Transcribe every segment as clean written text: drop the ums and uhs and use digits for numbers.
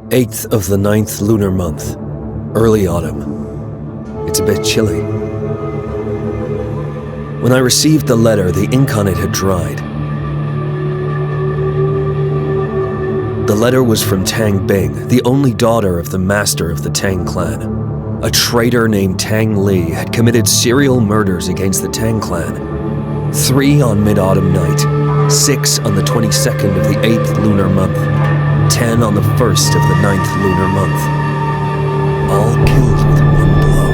8th of the 9th lunar month, early autumn. It's a bit chilly. When I received the letter, the ink on it had dried. The letter was from Tang Bing, the only daughter of the master of the Tang clan. A traitor named Tang Li had committed serial murders against the Tang clan. 3 on Mid-Autumn Night, 6 on the 22nd of the 8th lunar month, 10 on the 1st of the 9th lunar month. All killed with one blow.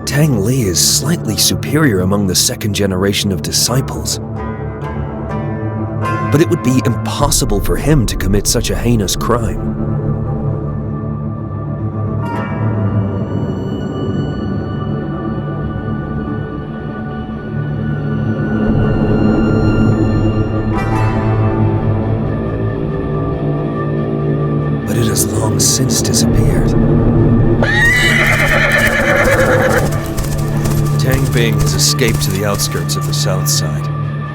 Tang Li is slightly superior among the second generation of disciples. But it would be impossible for him to commit such a heinous crime. But it has long since disappeared. Tang Bing has escaped to the outskirts of the south side.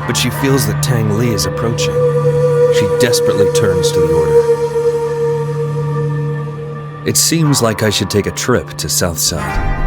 But she feels that Tang Li is approaching. She desperately turns to the order. It seems like I should take a trip to Southside.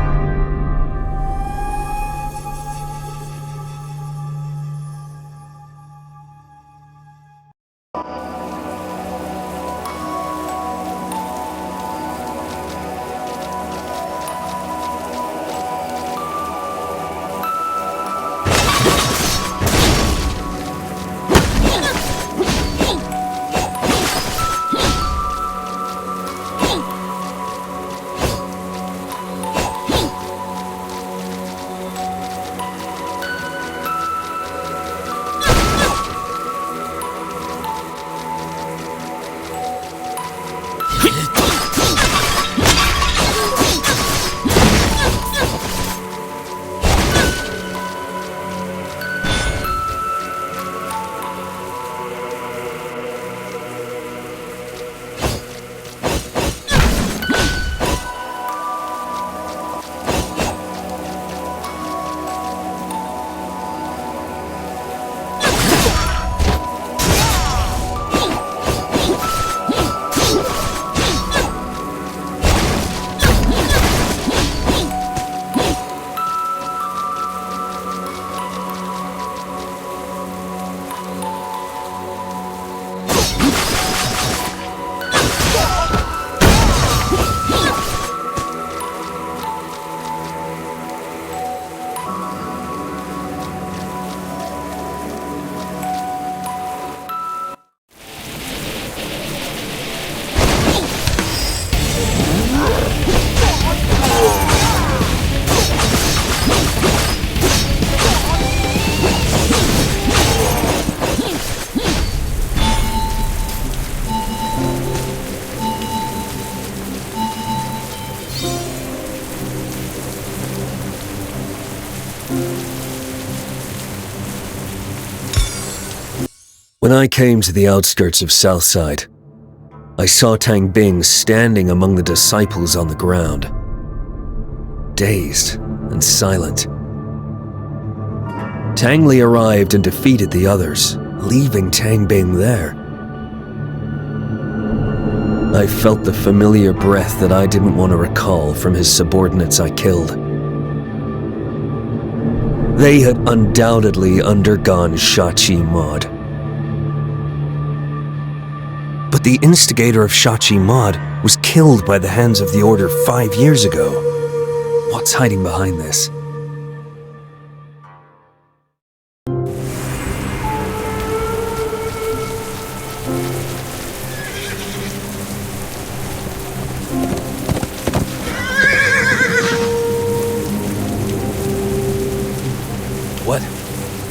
When I came to the outskirts of Southside, I saw Tang Bing standing among the disciples on the ground, dazed and silent. Tang Li arrived and defeated the others, leaving Tang Bing there. I felt the familiar breath that I didn't want to recall from his subordinates I killed. They had undoubtedly undergone Shachi Mod. But the instigator of Shachi Mod was killed by the hands of the Order 5 years ago. What's hiding behind this? What?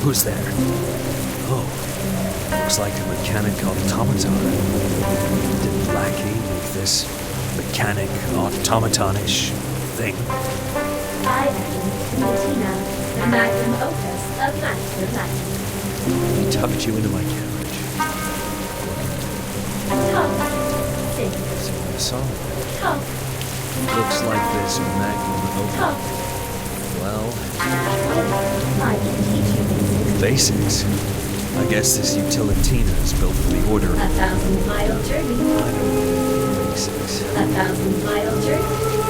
Who's there? Oh. Looks like a mechanic automaton. Did Blackie make this mechanic automatonish thing? I am Martina, the magnum opus of Master Light. He tucked you into my carriage. Come, sing. Sing a song. Come, Looks like this magnum opus. come. Well, I can teach you basics. basics. I guess this Utilitina is built for the Order. 1,000-mile journey. I don't think it makes sense. 1,000-mile journey.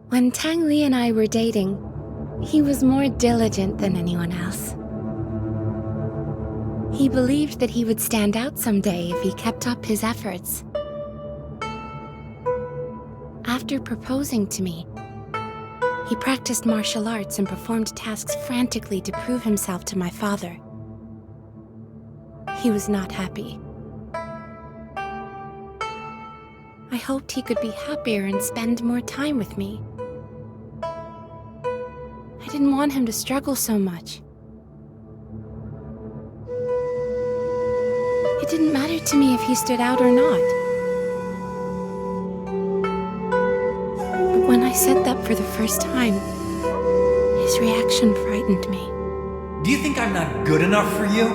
When Tang Li and I were dating, he was more diligent than anyone else. He believed that he would stand out someday if he kept up his efforts. After proposing to me, he practiced martial arts and performed tasks frantically to prove himself to my father. He was not happy. I hoped he could be happier and spend more time with me. I didn't want him to struggle so much. It didn't matter to me if he stood out or not. But when I said that for the first time, his reaction frightened me. Do you think I'm not good enough for you?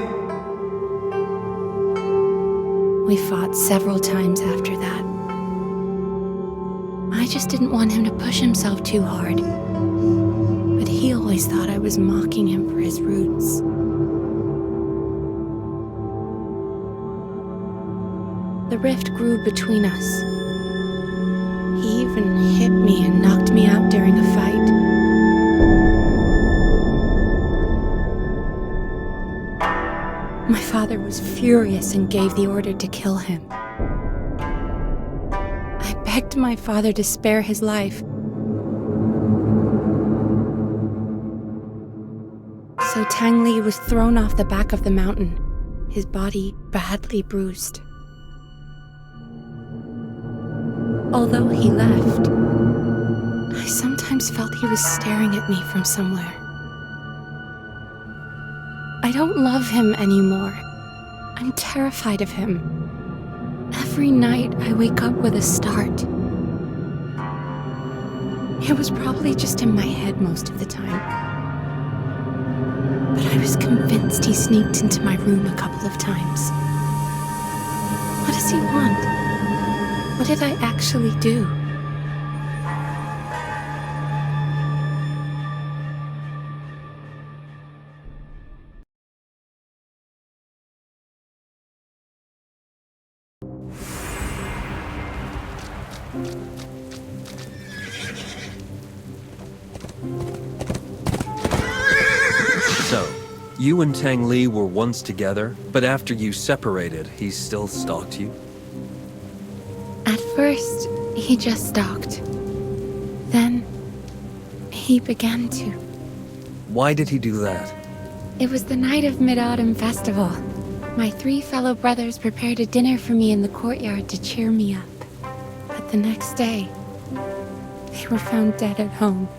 We fought several times after that. I just didn't want him to push himself too hard. But he always thought I was mocking him for his roots. The rift grew between us. He even hit me and knocked me out during a fight. My father was furious and gave the order to kill him. I begged my father to spare his life. So Tang Li was thrown off the back of the mountain, his body badly bruised. Although he left, I sometimes felt he was staring at me from somewhere. I don't love him anymore. I'm terrified of him. Every night I wake up with a start. It was probably just in my head most of the time. But I was convinced he sneaked into my room a couple of times. What does he want? What did I actually do? You and Tang Li were once together, but after you separated, he still stalked you? At first, he just stalked. Then, he began to. Why did he do that? It was the night of Mid-Autumn Festival. My 3 fellow brothers prepared a dinner for me in the courtyard to cheer me up. But the next day, they were found dead at home.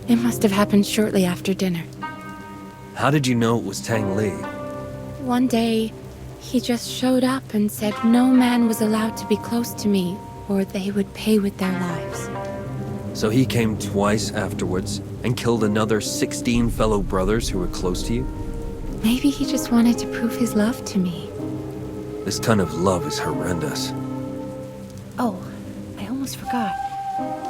It must have happened shortly after dinner. How did you know it was Tang Li? One day, he just showed up and said no man was allowed to be close to me, or they would pay with their lives. So he came twice afterwards and killed another 16 fellow brothers who were close to you? Maybe he just wanted to prove his love to me. This kind of love is horrendous. Oh, I almost forgot.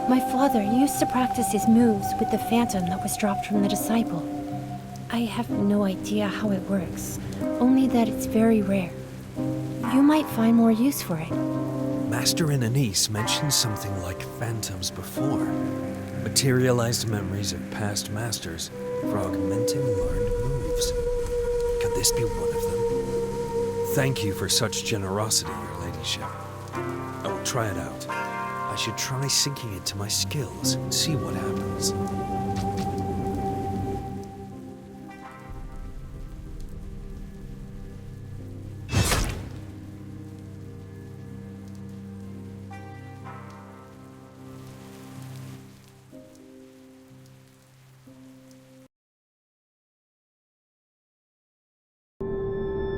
My father used to practice his moves with the phantom that was dropped from the disciple. I have no idea how it works, only that it's very rare. You might find more use for it. Master and Anise mentioned something like phantoms before. Materialized memories of past masters for augmenting learned moves. Could this be one of them? Thank you for such generosity, Your Ladyship. I will try it out. I should try sinking into my skills and see what happens.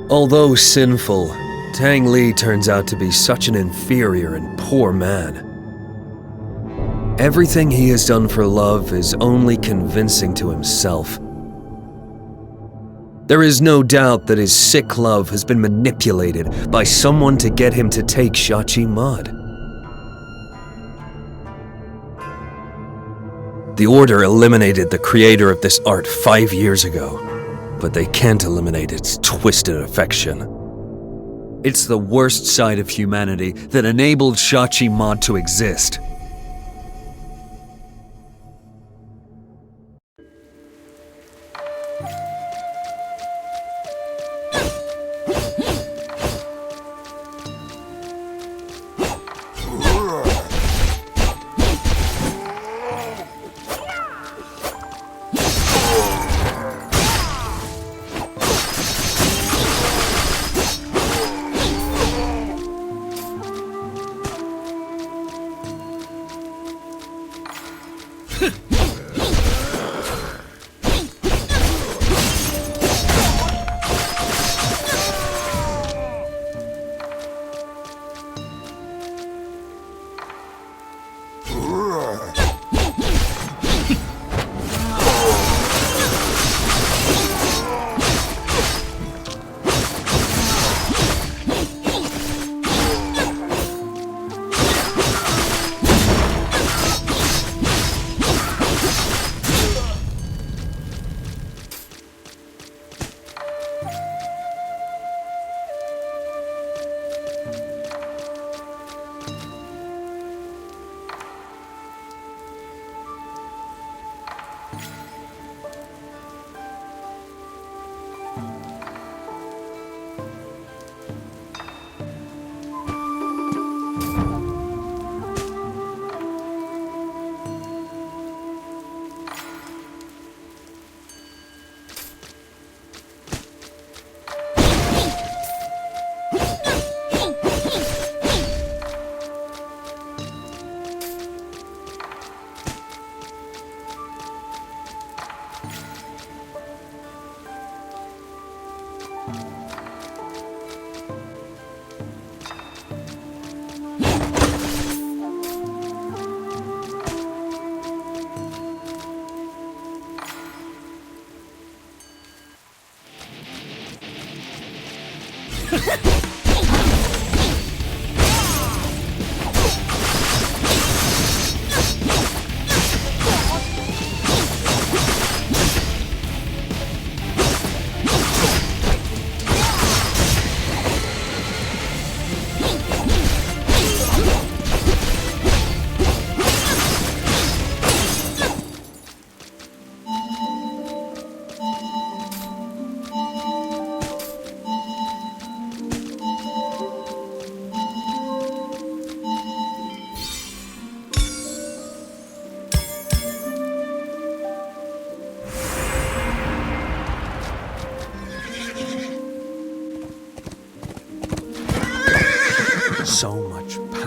Although sinful, Tang Li turns out to be such an inferior and poor man. Everything he has done for love is only convincing to himself. There is no doubt that his sick love has been manipulated by someone to get him to take Shachi Mud. The Order eliminated the creator of this art 5 years ago, but they can't eliminate its twisted affection. It's the worst side of humanity that enabled Shachi Mud to exist.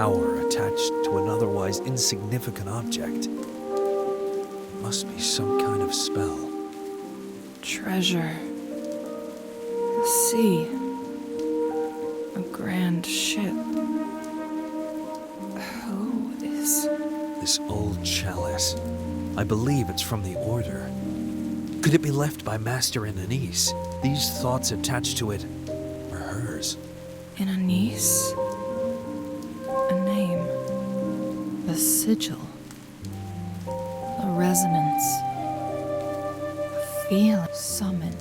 power attached to an otherwise insignificant object. Must be some kind of spell. Treasure. The sea. A grand ship. Who is... This old chalice. I believe it's from the Order. Could it be left by Master Ananice? These thoughts attached to it are hers. In a niece? A name. A sigil. A resonance. A feeling. Summon.